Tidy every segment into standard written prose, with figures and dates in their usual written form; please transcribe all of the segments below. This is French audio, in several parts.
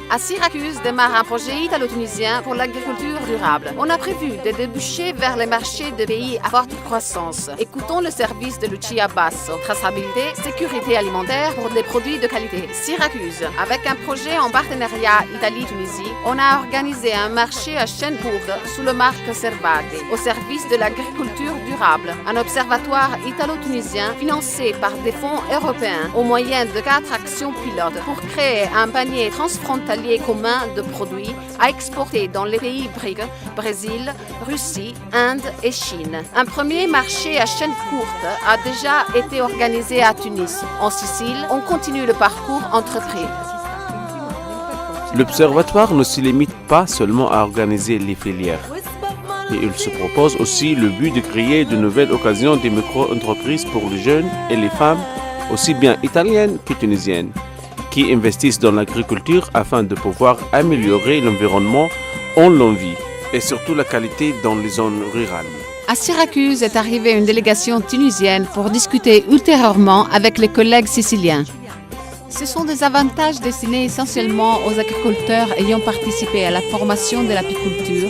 À Syracuse démarre un projet italo-tunisien pour l'agriculture durable. On a prévu de déboucher vers les marchés de pays à forte croissance. Écoutons le service de Lucia Basso. Traçabilité, sécurité alimentaire pour des produits de qualité. Syracuse, avec un projet en partenariat Italie-Tunisie, on a organisé un marché à chaîne courte sous le marque Servagri, au service de l'agriculture durable. Un observatoire italo-tunisien financé par des fonds européens au moyen de 4 actions pilotes pour créer un panier transfrontalier commun de produits à exporter dans les pays BRIC, Brésil, Russie, Inde et Chine. Un premier marché à chaîne courte a déjà été organisé à Tunis. En Sicile, on continue le parcours entrepris. L'observatoire ne se limite pas seulement à organiser les filières. Et il se propose aussi le but de créer de nouvelles occasions des micro-entreprises pour les jeunes et les femmes, aussi bien italiennes que tunisiennes, qui investissent dans l'agriculture afin de pouvoir améliorer l'environnement où l'on vit et surtout la qualité dans les zones rurales. À Syracuse est arrivée une délégation tunisienne pour discuter ultérieurement avec les collègues siciliens. Ce sont des avantages destinés essentiellement aux agriculteurs ayant participé à la formation de l'apiculture,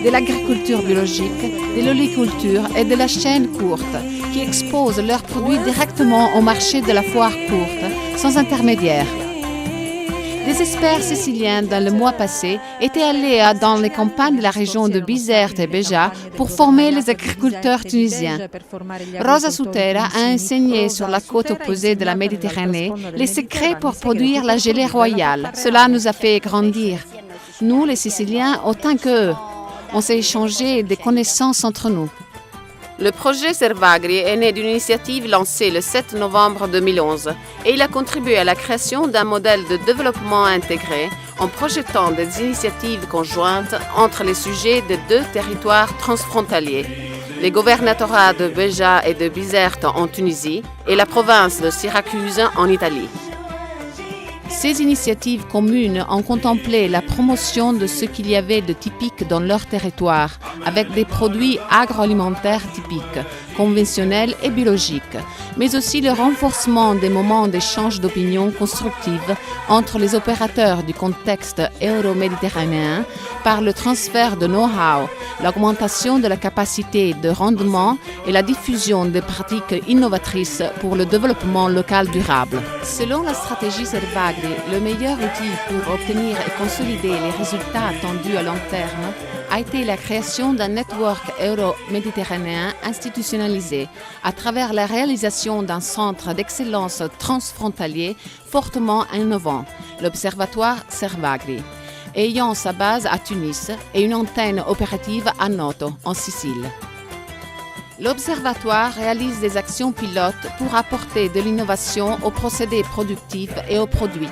de l'agriculture biologique, de l'oliculture et de la chaîne courte, qui exposent leurs produits directement au marché de la foire courte, sans intermédiaire. Des experts siciliens, dans le mois passé, étaient allés dans les campagnes de la région de Bizerte et Béja pour former les agriculteurs tunisiens. Rosa Soutera a enseigné sur la côte opposée de la Méditerranée les secrets pour produire la gelée royale. Cela nous a fait grandir. Nous, les Siciliens, autant qu'eux. On s'est échangé des connaissances entre nous. Le projet Servagri est né d'une initiative lancée le 7 novembre 2011 et il a contribué à la création d'un modèle de développement intégré en projetant des initiatives conjointes entre les sujets de 2 territoires transfrontaliers, les gouvernatorats de Béja et de Bizerte en Tunisie et la province de Syracuse en Italie. Ces initiatives communes ont contemplé la promotion de ce qu'il y avait de typique dans leur territoire, avec des produits agroalimentaires typiques, conventionnels et biologiques, mais aussi le renforcement des moments d'échange d'opinions constructives entre les opérateurs du contexte euro-méditerranéen par le transfert de know-how, l'augmentation de la capacité de rendement et la diffusion des pratiques innovatrices pour le développement local durable. Selon la stratégie Servagri, le meilleur outil pour obtenir et consolider les résultats attendus à long terme a été la création d'un network euro-méditerranéen institutionnalisé à travers la réalisation d'un centre d'excellence transfrontalier fortement innovant, l'Observatoire Servagri, ayant sa base à Tunis et une antenne opérative à Noto, en Sicile. L'Observatoire réalise des actions pilotes pour apporter de l'innovation aux procédés productifs et aux produits,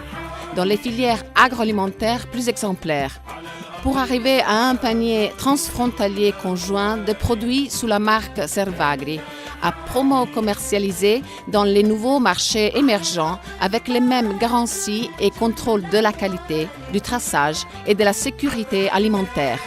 dans les filières agroalimentaires plus exemplaires, pour arriver à un panier transfrontalier conjoint de produits sous la marque Servagri, à promo-commercialiser dans les nouveaux marchés émergents avec les mêmes garanties et contrôles de la qualité, du traçage et de la sécurité alimentaire.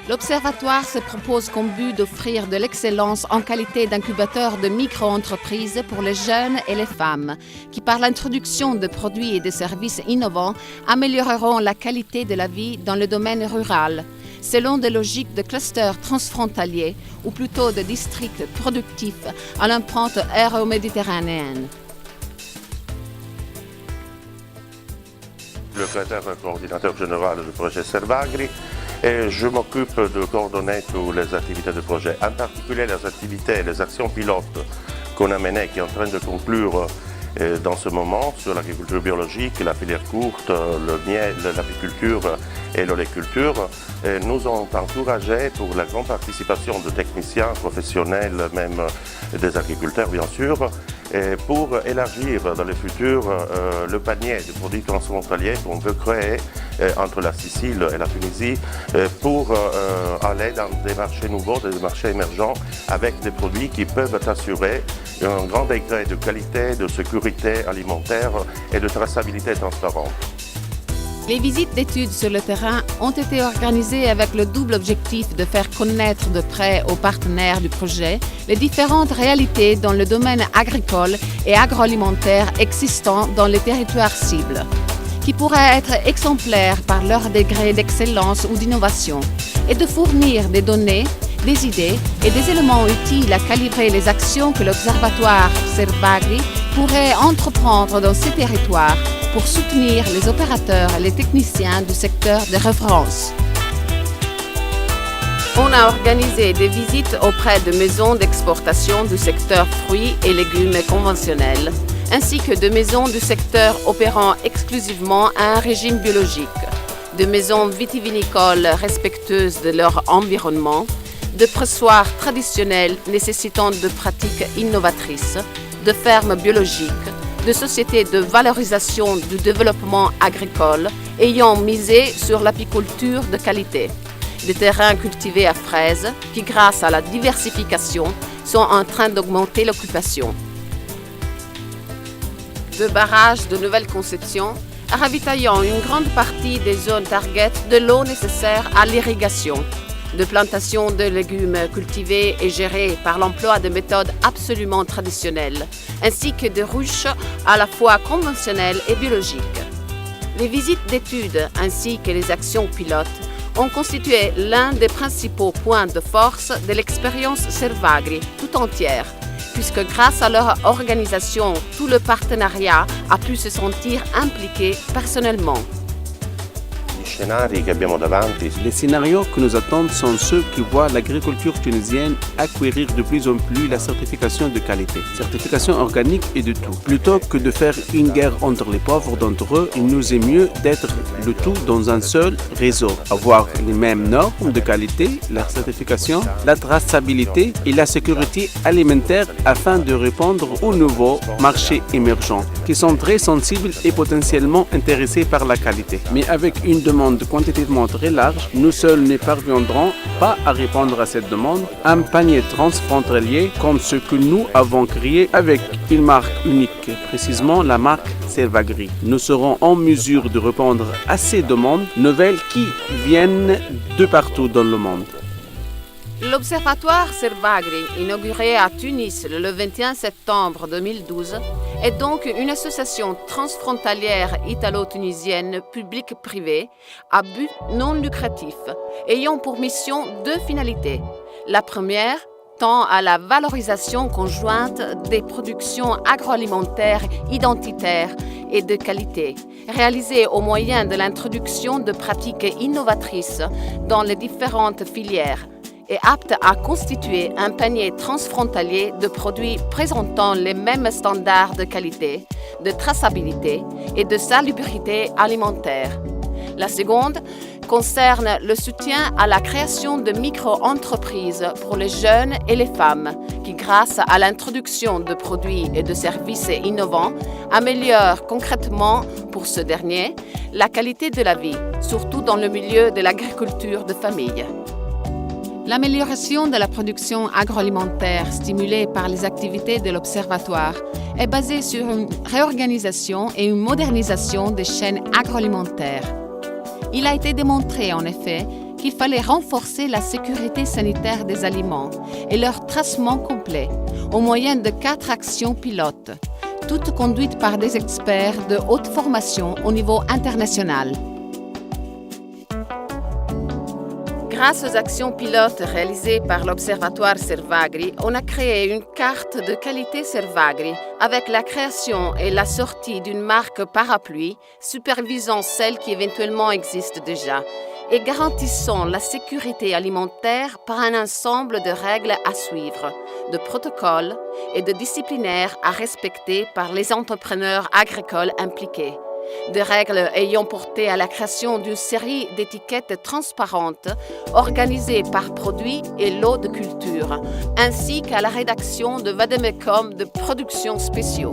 L'Observatoire se propose comme but d'offrir de l'excellence en qualité d'incubateur de micro-entreprises pour les jeunes et les femmes, qui par l'introduction de produits et de services innovants amélioreront la qualité de la vie dans le domaine rural, selon des logiques de clusters transfrontaliers ou plutôt de districts productifs à l'empreinte euro-méditerranéenne. Le secrétaire coordinateur général du projet Servagri et je m'occupe de coordonner toutes les activités du projet, en particulier les activités, les actions pilotes qu'on a menées, qui est en train de conclure dans ce moment sur l'agriculture biologique, la filière courte, le miel, l'apiculture et l'oléculture, nous ont encouragés pour la grande participation de techniciens professionnels, même des agriculteurs bien sûr, et pour élargir dans le futur le panier de produits transfrontaliers qu'on veut créer entre la Sicile et la Tunisie pour aller dans des marchés nouveaux, des marchés émergents avec des produits qui peuvent assurer un grand degré de qualité, de sécurité alimentaire et de traçabilité transparente. Les visites d'études sur le terrain ont été organisées avec le double objectif de faire connaître de près aux partenaires du projet les différentes réalités dans le domaine agricole et agroalimentaire existant dans les territoires cibles, qui pourraient être exemplaires par leur degré d'excellence ou d'innovation, et de fournir des données, des idées et des éléments utiles à calibrer les actions que l'Observatoire Servagri pourrait entreprendre dans ces territoires pour soutenir les opérateurs et les techniciens du secteur de référence. On a organisé des visites auprès de maisons d'exportation du secteur fruits et légumes conventionnels, ainsi que de maisons du secteur opérant exclusivement à un régime biologique, de maisons vitivinicoles respectueuses de leur environnement, de pressoirs traditionnels nécessitant de pratiques innovatrices, de fermes biologiques, de sociétés de valorisation du développement agricole ayant misé sur l'apiculture de qualité, des terrains cultivés à fraises qui, grâce à la diversification, sont en train d'augmenter l'occupation, de barrages de nouvelle conception ravitaillant une grande partie des zones target de l'eau nécessaire à l'irrigation, de plantations de légumes cultivés et gérés par l'emploi de méthodes absolument traditionnelles, ainsi que de ruches à la fois conventionnelles et biologiques. Les visites d'études ainsi que les actions pilotes ont constitué l'un des principaux points de force de l'expérience Servagri tout entière, puisque grâce à leur organisation, tout le partenariat a pu se sentir impliqué personnellement. Les scénarios que nous attendent sont ceux qui voient l'agriculture tunisienne acquérir de plus en plus la certification de qualité, certification organique et de tout. Plutôt que de faire une guerre entre les pauvres d'entre eux, il nous est mieux d'être le tout dans un seul réseau, avoir les mêmes normes de qualité, la certification, la traçabilité et la sécurité alimentaire afin de répondre aux nouveaux marchés émergents qui sont très sensibles et potentiellement intéressés par la qualité. Mais avec une demande quantitativement très large, nous seuls ne parviendrons pas à répondre à cette demande. Un panier transfrontalier comme ce que nous avons créé avec une marque unique, précisément la marque Servagri. Nous serons en mesure de répondre à ces demandes nouvelles qui viennent de partout dans le monde. L'Observatoire Servagri, inauguré à Tunis le 21 septembre 2012, est donc une association transfrontalière italo-tunisienne publique-privée à but non lucratif, ayant pour mission deux finalités. La première tend à la valorisation conjointe des productions agroalimentaires identitaires et de qualité, réalisées au moyen de l'introduction de pratiques innovatrices dans les différentes filières, est apte à constituer un panier transfrontalier de produits présentant les mêmes standards de qualité, de traçabilité et de salubrité alimentaire. La seconde concerne le soutien à la création de micro-entreprises pour les jeunes et les femmes qui, grâce à l'introduction de produits et de services innovants, améliorent concrètement pour ce dernier la qualité de la vie, surtout dans le milieu de l'agriculture de famille. L'amélioration de la production agroalimentaire stimulée par les activités de l'Observatoire est basée sur une réorganisation et une modernisation des chaînes agroalimentaires. Il a été démontré en effet qu'il fallait renforcer la sécurité sanitaire des aliments et leur tracement complet au moyen de 4 actions pilotes, toutes conduites par des experts de haute formation au niveau international. Grâce aux actions pilotes réalisées par l'Observatoire Servagri, on a créé une carte de qualité Servagri avec la création et la sortie d'une marque parapluie supervisant celles qui éventuellement existent déjà et garantissant la sécurité alimentaire par un ensemble de règles à suivre, de protocoles et de disciplinaires à respecter par les entrepreneurs agricoles impliqués. Des règles ayant porté à la création d'une série d'étiquettes transparentes organisées par produit et lot de culture, ainsi qu'à la rédaction de vademecum de production spéciaux.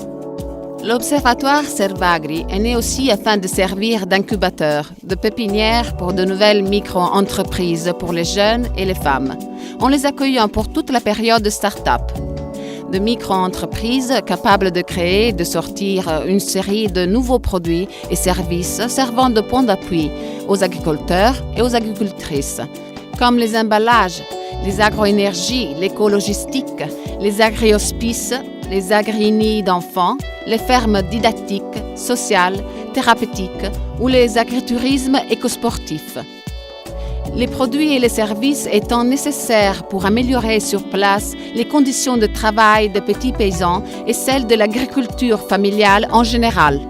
L'Observatoire Servagri est né aussi afin de servir d'incubateur, de pépinière pour de nouvelles micro-entreprises pour les jeunes et les femmes, en les accueillant pour toute la période de start-up. de micro-entreprises capables de créer et de sortir une série de nouveaux produits et services servant de point d'appui aux agriculteurs et aux agricultrices, comme les emballages, les agroénergies, l'écologistique, les agri-hospices, les agri-nids d'enfants, les fermes didactiques, sociales, thérapeutiques ou les agritourismes écosportifs. Les produits et les services étant nécessaires pour améliorer sur place les conditions de travail des petits paysans et celles de l'agriculture familiale en général.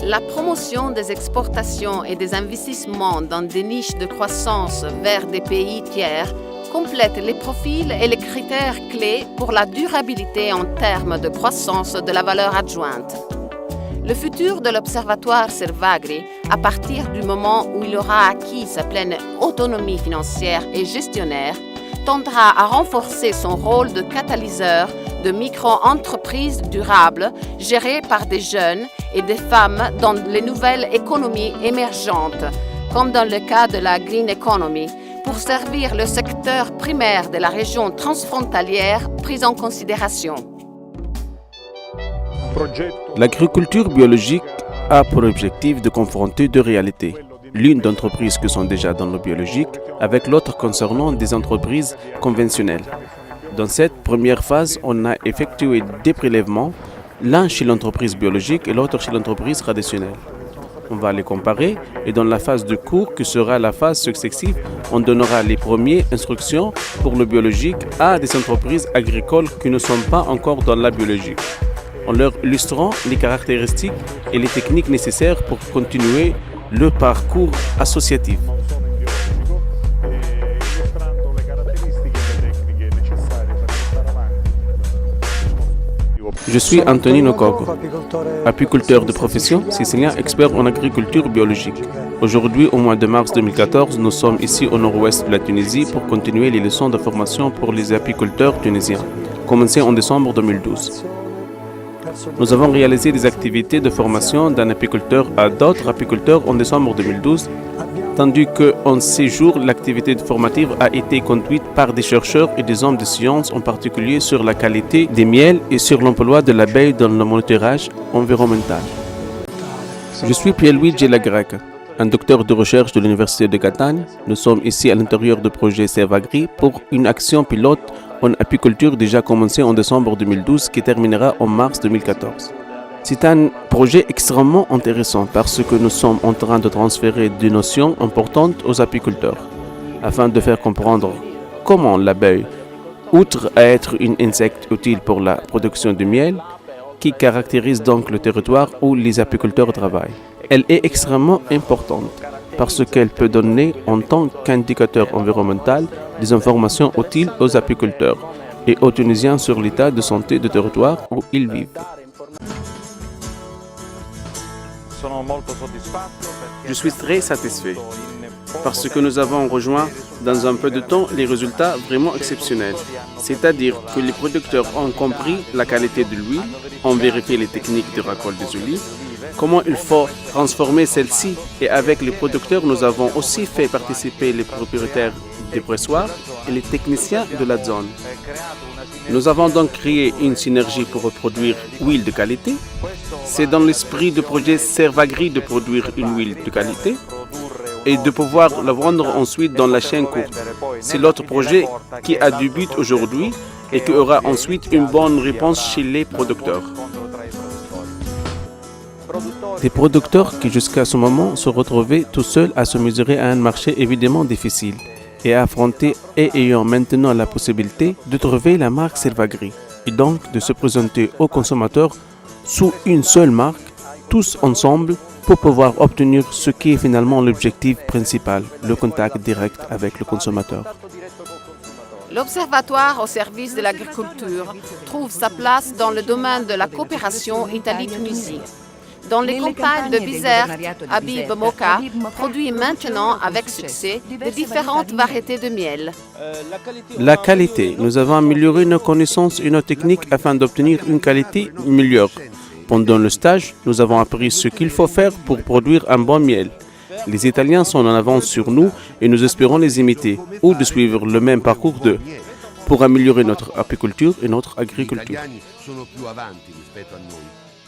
La promotion des exportations et des investissements dans des niches de croissance vers des pays tiers complète les profils et les critères clés pour la durabilité en termes de croissance de la valeur adjointe. Le futur de l'Observatoire Servagri, à partir du moment où il aura acquis sa pleine autonomie financière et gestionnaire, tendra à renforcer son rôle de catalyseur de micro-entreprises durables gérées par des jeunes et des femmes dans les nouvelles économies émergentes, comme dans le cas de la Green Economy, pour servir le secteur primaire de la région transfrontalière prise en considération. L'agriculture biologique a pour objectif de confronter deux réalités. L'une d'entreprises qui sont déjà dans le biologique, avec l'autre concernant des entreprises conventionnelles. Dans cette première phase, on a effectué des prélèvements, l'un chez l'entreprise biologique et l'autre chez l'entreprise traditionnelle. On va les comparer et dans la phase de cours, qui sera la phase successive, on donnera les premières instructions pour le biologique à des entreprises agricoles qui ne sont pas encore dans la biologique, en leur illustrant les caractéristiques et les techniques nécessaires pour continuer le parcours associatif. Je suis Antonino Coco, apiculteur de profession, sicilien, expert en agriculture biologique. Aujourd'hui, au mois de mars 2014, nous sommes ici au nord-ouest de la Tunisie pour continuer les leçons de formation pour les apiculteurs tunisiens, commencées en décembre 2012. Nous avons réalisé des activités de formation d'un apiculteur à d'autres apiculteurs en décembre 2012, tandis qu'en ces jours, l'activité formative a été conduite par des chercheurs et des hommes de science, en particulier sur la qualité des miels et sur l'emploi de l'abeille dans le monitorage environnemental. Je suis Pierluigi Lagrec, un docteur de recherche de l'Université de Catane. Nous sommes ici à l'intérieur du projet Servagri pour une action pilote en apiculture déjà commencée en décembre 2012 qui terminera en mars 2014. C'est un projet extrêmement intéressant parce que nous sommes en train de transférer des notions importantes aux apiculteurs afin de faire comprendre comment l'abeille, outre à être un insecte utile pour la production de miel, qui caractérise donc le territoire où les apiculteurs travaillent. Elle est extrêmement importante parce qu'elle peut donner en tant qu'indicateur environnemental des informations utiles aux apiculteurs et aux Tunisiens sur l'état de santé du territoire où ils vivent. Je suis très satisfait parce que nous avons rejoint dans un peu de temps les résultats vraiment exceptionnels. C'est-à-dire que les producteurs ont compris la qualité de l'huile, ont vérifié les techniques de récolte des olives, comment il faut transformer celle-ci et avec les producteurs, nous avons aussi fait participer les propriétaires des pressoirs et les techniciens de la zone. Nous avons donc créé une synergie pour produire huile de qualité. C'est dans l'esprit du projet Servagri de produire une huile de qualité et de pouvoir la vendre ensuite dans la chaîne courte. C'est l'autre projet qui a du but aujourd'hui et qui aura ensuite une bonne réponse chez les producteurs. Des producteurs qui jusqu'à ce moment se retrouvaient tout seuls à se mesurer à un marché évidemment difficile et à affronter et ayant maintenant la possibilité de trouver la marque Servagri et donc de se présenter aux consommateurs sous une seule marque, tous ensemble, pour pouvoir obtenir ce qui est finalement l'objectif principal, le contact direct avec le consommateur. L'Observatoire au service de l'agriculture trouve sa place dans le domaine de la coopération Italie-Tunisie. Dans les campagnes de Bizerte, Habib Moka produit maintenant avec succès de différentes variétés de miel. La qualité. Nous avons amélioré nos connaissances et nos techniques afin d'obtenir une qualité meilleure. Pendant le stage, nous avons appris ce qu'il faut faire pour produire un bon miel. Les Italiens sont en avance sur nous et nous espérons les imiter ou de suivre le même parcours d'eux pour améliorer notre apiculture et notre agriculture.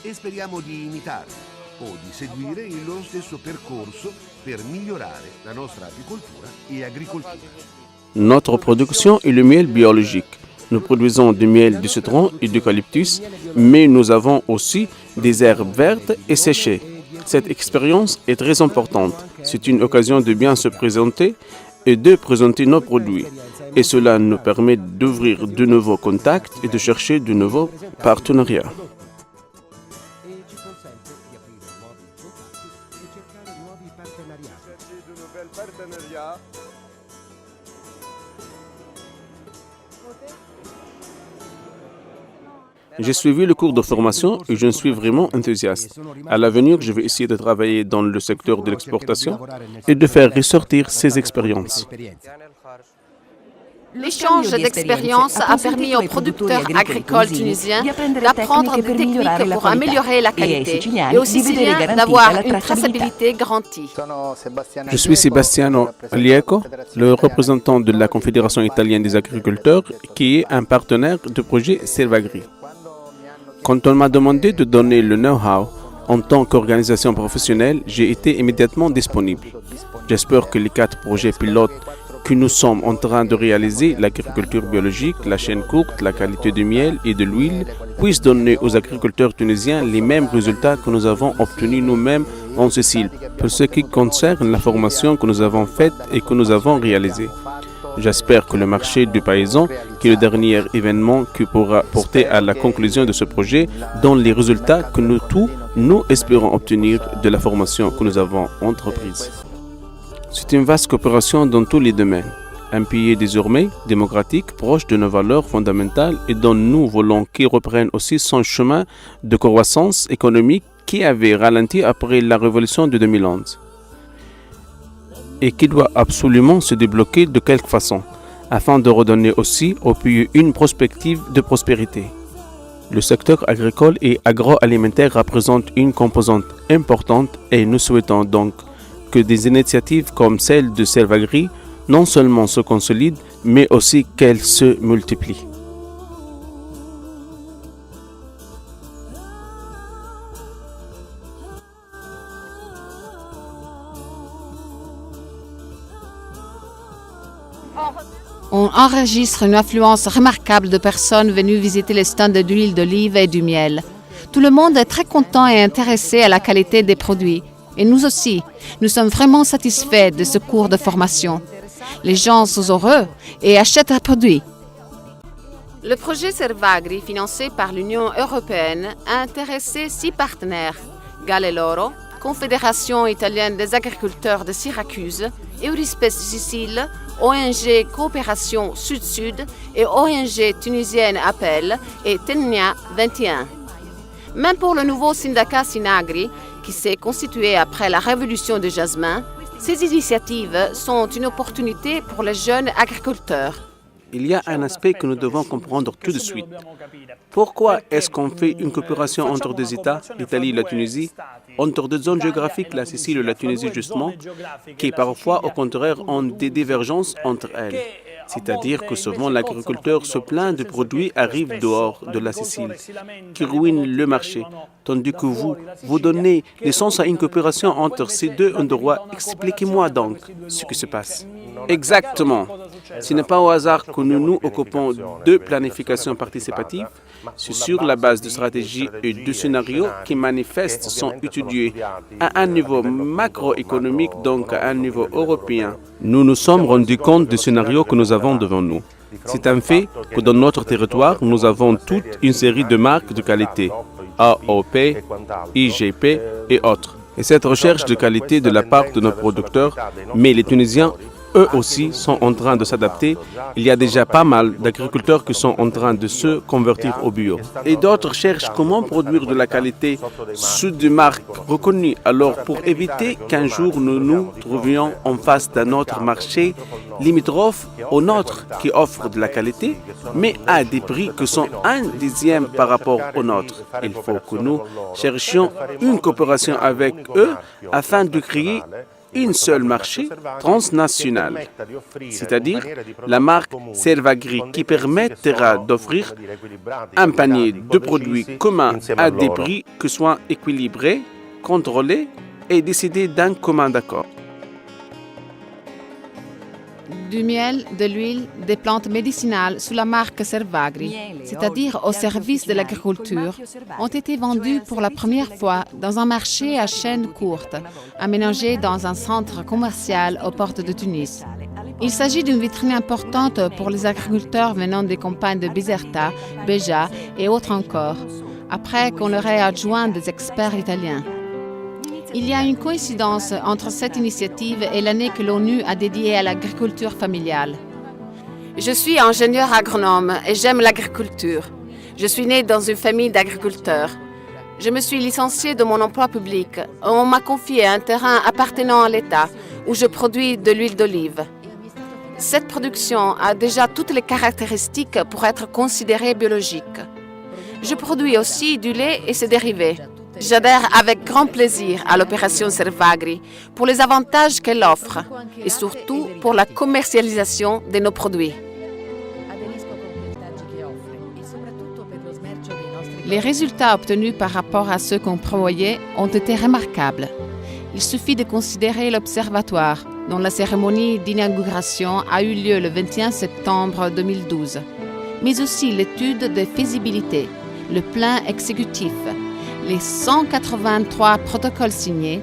E speriamo di imitarli o di seguire il loro stesso percorso per migliorare la nostra apicoltura e agricoltura. Notre production est le miel biologique. Nous produisons du miel de citron et d'eucalyptus, mais nous avons aussi des herbes vertes et séchées. Cette expérience est très importante. C'est une occasion de bien se présenter et de présenter nos produits. Et cela nous permet d'ouvrir de nouveaux contacts et de chercher de nouveaux partenariats. J'ai suivi le cours de formation et je suis vraiment enthousiaste. À l'avenir, je vais essayer de travailler dans le secteur de l'exportation et de faire ressortir ces expériences. L'échange d'expériences a permis aux producteurs agricoles tunisiens d'apprendre des techniques pour améliorer la qualité et aux Siciliens d'avoir une traçabilité garantie. Je suis Sebastiano Lieco, le représentant de la Confédération italienne des agriculteurs, qui est un partenaire du projet Servagri. Quand on m'a demandé de donner le know-how en tant qu'organisation professionnelle, j'ai été immédiatement disponible. J'espère que les 4 projets pilotes que nous sommes en train de réaliser, l'agriculture biologique, la chaîne courte, la qualité du miel et de l'huile, puissent donner aux agriculteurs tunisiens les mêmes résultats que nous avons obtenus nous-mêmes en Sicile, pour ce qui concerne la formation que nous avons faite et que nous avons réalisée. J'espère que le marché du paysan, qui est le dernier événement qui pourra porter à la conclusion de ce projet, donne les résultats que nous espérons obtenir de la formation que nous avons entreprise. C'est une vaste coopération dans tous les domaines. Un pays désormais démocratique, proche de nos valeurs fondamentales et dont nous voulons qu'il reprenne aussi son chemin de croissance économique qui avait ralenti après la révolution de 2011. Et qui doit absolument se débloquer de quelque façon, afin de redonner aussi au pays une perspective de prospérité. Le secteur agricole et agroalimentaire représente une composante importante et nous souhaitons donc que des initiatives comme celle de Servagri non seulement se consolident, mais aussi qu'elles se multiplient. On enregistre une affluence remarquable de personnes venues visiter les stands d'huile d'olive et du miel. Tout le monde est très content et intéressé à la qualité des produits. Et nous aussi, nous sommes vraiment satisfaits de ce cours de formation. Les gens sont heureux et achètent un produit. Le projet Servagri, financé par l'Union européenne, a intéressé 6 partenaires: Galeloro, Confédération italienne des agriculteurs de Syracuse, Eurispes Sicile, ONG Coopération Sud-Sud et ONG tunisienne Appel et Tenia 21. Même pour le nouveau syndicat Sinagri, qui s'est constitué après la révolution de Jasmin, ces initiatives sont une opportunité pour les jeunes agriculteurs. Il y a un aspect que nous devons comprendre tout de suite. Pourquoi est-ce qu'on fait une coopération entre deux États, l'Italie et la Tunisie, entre deux zones géographiques, la Sicile et la Tunisie justement, qui parfois au contraire ont des divergences entre elles? C'est-à-dire que souvent l'agriculteur se plaint de produits arrivent dehors de la Sicile, qui ruinent le marché, tandis que vous donnez naissance à une coopération entre ces deux endroits. Expliquez-moi donc ce qui se passe. Exactement. Ce n'est pas au hasard que nous nous occupons de planification participative. C'est sur la base de stratégies et de scénarios qui manifestent sont étudiés à un niveau macroéconomique, donc à un niveau européen. Nous nous sommes rendus compte des scénarios que nous avons devant nous. C'est un fait que dans notre territoire, nous avons toute une série de marques de qualité, AOP, IGP et autres. Et cette recherche de qualité de la part de nos producteurs, mais les Tunisiens, eux aussi, sont en train de s'adapter. Il y a déjà pas mal d'agriculteurs qui sont en train de se convertir au bio. Et d'autres cherchent comment produire de la qualité sous des marques reconnues. Alors, pour éviter qu'un jour nous nous trouvions en face d'un autre marché limitrophe au nôtre qui offre de la qualité, mais à des prix qui sont 1/10 par rapport au nôtre, il faut que nous cherchions une coopération avec eux afin de créer une seule marché transnational, c'est-à-dire la marque Servagri qui permettra d'offrir un panier de produits communs à des prix qui soient équilibrés, contrôlés et décidés d'un commun accord. Du miel, de l'huile, des plantes médicinales sous la marque Servagri, c'est-à-dire au service de l'agriculture, ont été vendus pour la première fois dans un marché à chaîne courte, aménagé dans un centre commercial aux portes de Tunis. Il s'agit d'une vitrine importante pour les agriculteurs venant des campagnes de Bizerta, Béja et autres encore, après qu'on leur ait adjoint des experts italiens. Il y a une coïncidence entre cette initiative et l'année que l'ONU a dédiée à l'agriculture familiale. Je suis ingénieur agronome et j'aime l'agriculture. Je suis née dans une famille d'agriculteurs. Je me suis licenciée de mon emploi public. On m'a confié un terrain appartenant à l'État où je produis de l'huile d'olive. Cette production a déjà toutes les caractéristiques pour être considérée biologique. Je produis aussi du lait et ses dérivés. J'adhère avec grand plaisir à l'opération Servagri pour les avantages qu'elle offre et surtout pour la commercialisation de nos produits. Les résultats obtenus par rapport à ceux qu'on prévoyait ont été remarquables. Il suffit de considérer l'observatoire, dont la cérémonie d'inauguration a eu lieu le 21 septembre 2012, mais aussi l'étude de faisabilité, le plan exécutif, les 183 protocoles signés,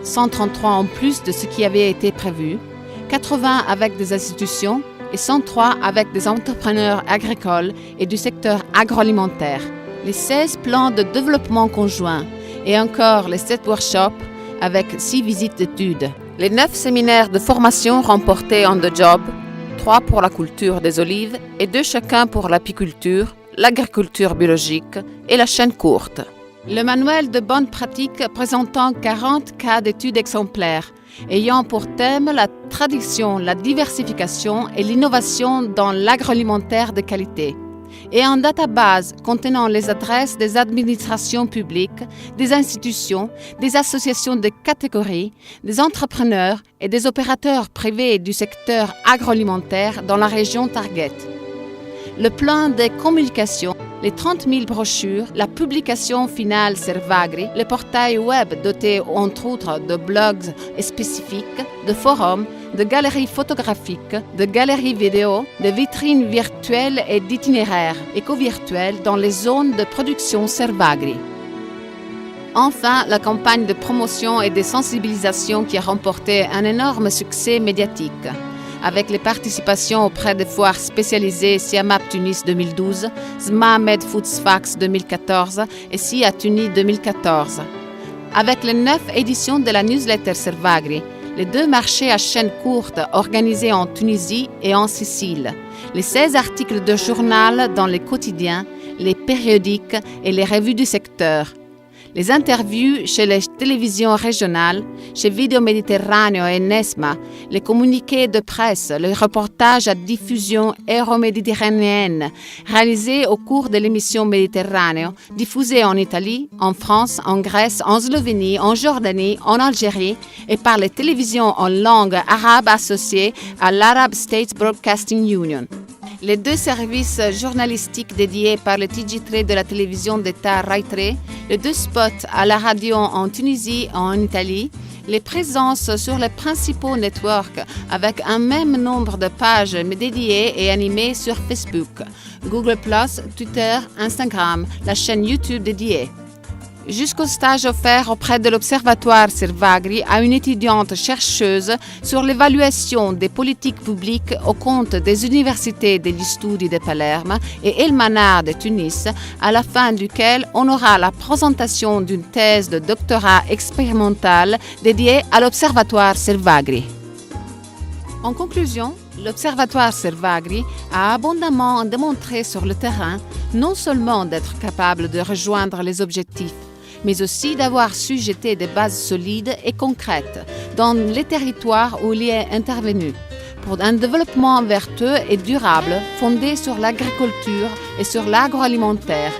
133 en plus de ce qui avait été prévu, 80 avec des institutions et 103 avec des entrepreneurs agricoles et du secteur agroalimentaire, les 16 plans de développement conjoints et encore les 7 workshops avec 6 visites d'études, les 9 séminaires de formation remportés en 2 jobs, 3 pour la culture des olives et 2 chacun pour l'apiculture, l'agriculture biologique et la chaîne courte. Le manuel de bonnes pratiques présentant 40 cas d'études exemplaires, ayant pour thème la tradition, la diversification et l'innovation dans l'agroalimentaire de qualité, et un database contenant les adresses des administrations publiques, des institutions, des associations de catégories, des entrepreneurs et des opérateurs privés du secteur agroalimentaire dans la région Target. Le plan de communication, les 30 000 brochures, la publication finale Servagri, le portail web doté entre autres de blogs spécifiques, de forums, de galeries photographiques, de galeries vidéo, de vitrines virtuelles et d'itinéraires éco-virtuels dans les zones de production Servagri. Enfin, la campagne de promotion et de sensibilisation qui a remporté un énorme succès médiatique, avec les participations auprès des foires spécialisées Siamap Tunis 2012, SMA Med Foodsfax 2014 et SIA Tunis 2014. Avec les 9 éditions de la newsletter Servagri, les 2 marchés à chaîne courte organisés en Tunisie et en Sicile, les 16 articles de journal dans les quotidiens, les périodiques et les revues du secteur, les interviews chez les télévisions régionales, chez Video Mediterraneo et Nesma, les communiqués de presse, les reportages à diffusion euro-méditerranéenne réalisés au cours de l'émission Méditerraneo, diffusée en Italie, en France, en Grèce, en Slovénie, en Jordanie, en Algérie et par les télévisions en langue arabe associées à l'Arab States Broadcasting Union. Les 2 services journalistiques dédiés par le TG3 de la télévision d'État Rai3, les 2 spots à la radio en Tunisie et en Italie, les présences sur les principaux networks avec un même nombre de pages dédiées et animées sur Facebook, Google+, Twitter, Instagram, la chaîne YouTube dédiée. Jusqu'au stage offert auprès de l'Observatoire Servagri à une étudiante chercheuse sur l'évaluation des politiques publiques au compte des universités degli Studi de Palerme et El Manar de Tunis, à la fin duquel on aura la présentation d'une thèse de doctorat expérimentale dédiée à l'Observatoire Servagri. En conclusion, l'Observatoire Servagri a abondamment démontré sur le terrain non seulement d'être capable de rejoindre les objectifs, mais aussi d'avoir su jeter des bases solides et concrètes dans les territoires où il y est intervenu, pour un développement vertueux et durable fondé sur l'agriculture et sur l'agroalimentaire,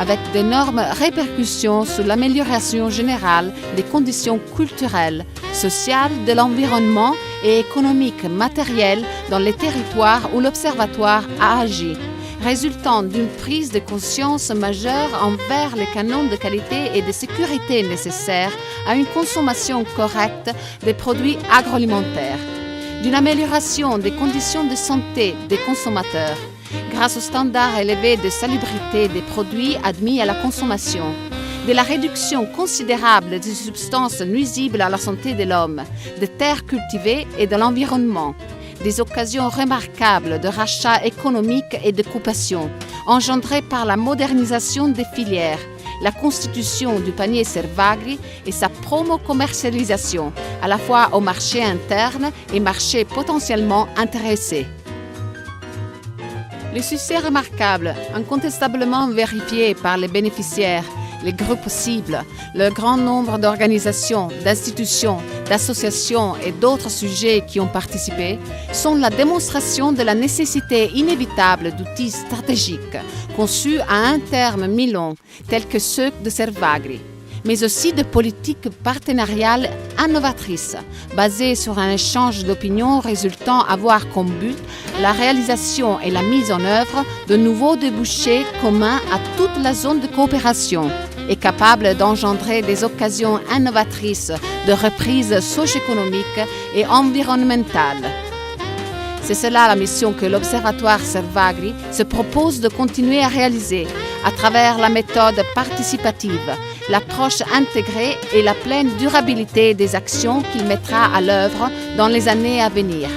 avec d'énormes répercussions sur l'amélioration générale des conditions culturelles, sociales, de l'environnement et économiques matérielles dans les territoires où l'Observatoire a agi, résultant d'une prise de conscience majeure envers les canons de qualité et de sécurité nécessaires à une consommation correcte des produits agroalimentaires, d'une amélioration des conditions de santé des consommateurs, grâce aux standards élevés de salubrité des produits admis à la consommation, de la réduction considérable des substances nuisibles à la santé de l'homme, des terres cultivées et de l'environnement, des occasions remarquables de rachat économique et de coopération, engendrées par la modernisation des filières, la constitution du panier Servagri et sa promo-commercialisation, à la fois au marché interne et marché potentiellement intéressés. Le succès remarquable, incontestablement vérifié par les bénéficiaires, les groupes cibles, le grand nombre d'organisations, d'institutions, d'associations et d'autres sujets qui ont participé, sont la démonstration de la nécessité inévitable d'outils stratégiques conçus à un terme mi-long, tels que ceux de Servagri, mais aussi de politiques partenariales innovatrices, basées sur un échange d'opinions résultant avoir comme but la réalisation et la mise en œuvre de nouveaux débouchés communs à toute la zone de coopération et capables d'engendrer des occasions innovatrices de reprise socio-économique et environnementale. C'est cela la mission que l'Observatoire Servagri se propose de continuer à réaliser à travers la méthode participative, l'approche intégrée et la pleine durabilité des actions qu'il mettra à l'œuvre dans les années à venir.